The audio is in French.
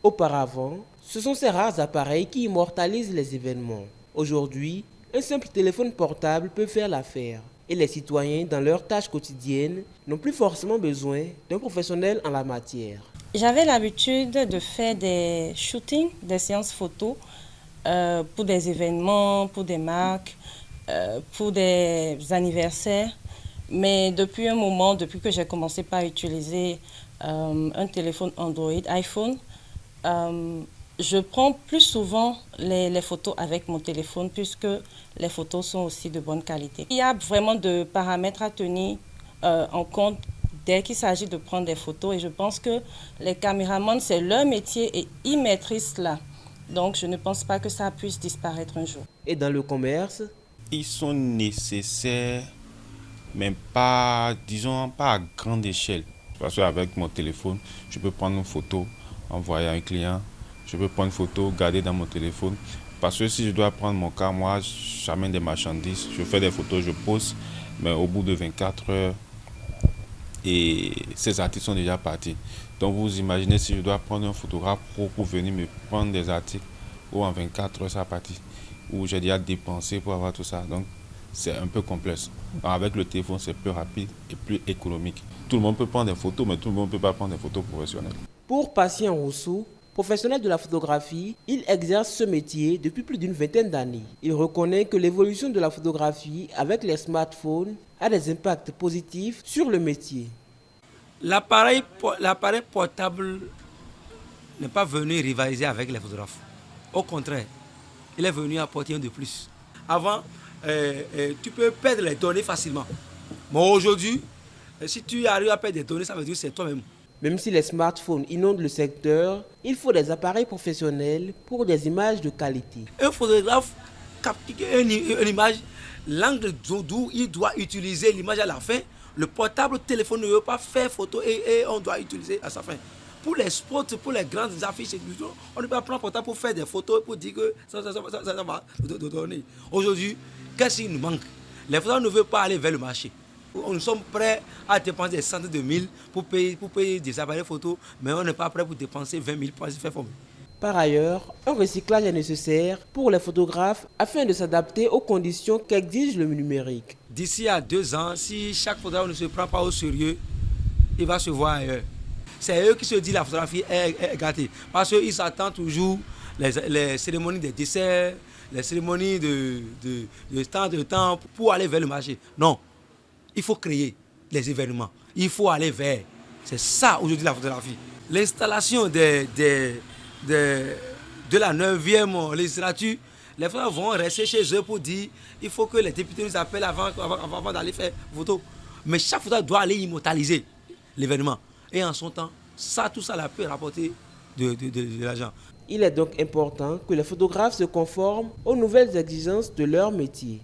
Auparavant, ce sont ces rares appareils qui immortalisent les événements. Aujourd'hui, un simple téléphone portable peut faire l'affaire. Et les citoyens, dans leurs tâches quotidiennes, n'ont plus forcément besoin d'un professionnel en la matière. J'avais l'habitude de faire des shootings, des séances photos pour des événements, pour des marques, pour des anniversaires. Mais depuis un moment, depuis que j'ai commencé par utiliser un téléphone Android, iPhone, je prends plus souvent les photos avec mon téléphone puisque les photos sont aussi de bonne qualité. Il y a vraiment de paramètres à tenir en compte dès qu'il s'agit de prendre des photos et je pense que les caméramans, c'est leur métier et ils maîtrisent cela. Donc je ne pense pas que ça puisse disparaître un jour. Et dans le commerce? Ils sont nécessaires, mais pas, disons, pas à grande échelle. Parce qu'avec mon téléphone, je peux prendre une photo, envoyer à un client. Je peux prendre une photo, garder dans mon téléphone. Parce que si je dois prendre mon cas, moi, j'amène des marchandises, je fais des photos, je pose. Mais au bout de 24 heures, et ces articles sont déjà partis. Donc vous imaginez si je dois prendre un photographe pour venir me prendre des articles, ou en 24 heures, ça partit. Ou j'ai déjà dépensé pour avoir tout ça. Donc c'est un peu complexe. Alors, avec le téléphone, c'est plus rapide et plus économique. Tout le monde peut prendre des photos, mais tout le monde ne peut pas prendre des photos professionnelles. Pour Patient Rousseau, professionnel de la photographie, il exerce ce métier depuis plus d'une vingtaine d'années. Il reconnaît que l'évolution de la photographie avec les smartphones a des impacts positifs sur le métier. L'appareil portable n'est pas venu rivaliser avec les photographes. Au contraire, il est venu apporter un de plus. Avant, tu peux perdre les données facilement. Mais aujourd'hui, si tu arrives à perdre des données, ça veut dire que c'est toi-même. Même si les smartphones inondent le secteur, il faut des appareils professionnels pour des images de qualité. Un photographe capte une image, l'angle d'où il doit utiliser l'image à la fin. Le portable, le téléphone ne veut pas faire photo et on doit utiliser à sa fin. Pour les spots, pour les grandes affiches, on ne peut pas prendre un portable pour faire des photos pour dire que ça va donner. Aujourd'hui, qu'est-ce qui nous manque? Les photographes ne veulent pas aller vers le marché. Nous sommes prêts à dépenser des centaines de mille pour payer des appareils photo, mais on n'est pas prêt pour dépenser 20 000 pour se faire former. Par ailleurs, un recyclage est nécessaire pour les photographes afin de s'adapter aux conditions qu'exige le numérique. D'ici à 2 ans, si chaque photographe ne se prend pas au sérieux, il va se voir ailleurs. C'est eux qui se disent que la photographie est gâtée. Parce qu'ils s'attendent toujours les cérémonies des desserts, les cérémonies de temps pour aller vers le marché. Non, il faut créer les événements. Il faut aller vers. C'est ça aujourd'hui la photographie. L'installation de la 9e législature, les photographes vont rester chez eux pour dire il faut que les députés nous appellent avant d'aller faire photo. Mais chaque photographe doit aller immortaliser l'événement. Et en son temps, tout ça peut rapporter de l'argent. Il est donc important que les photographes se conforment aux nouvelles exigences de leur métier.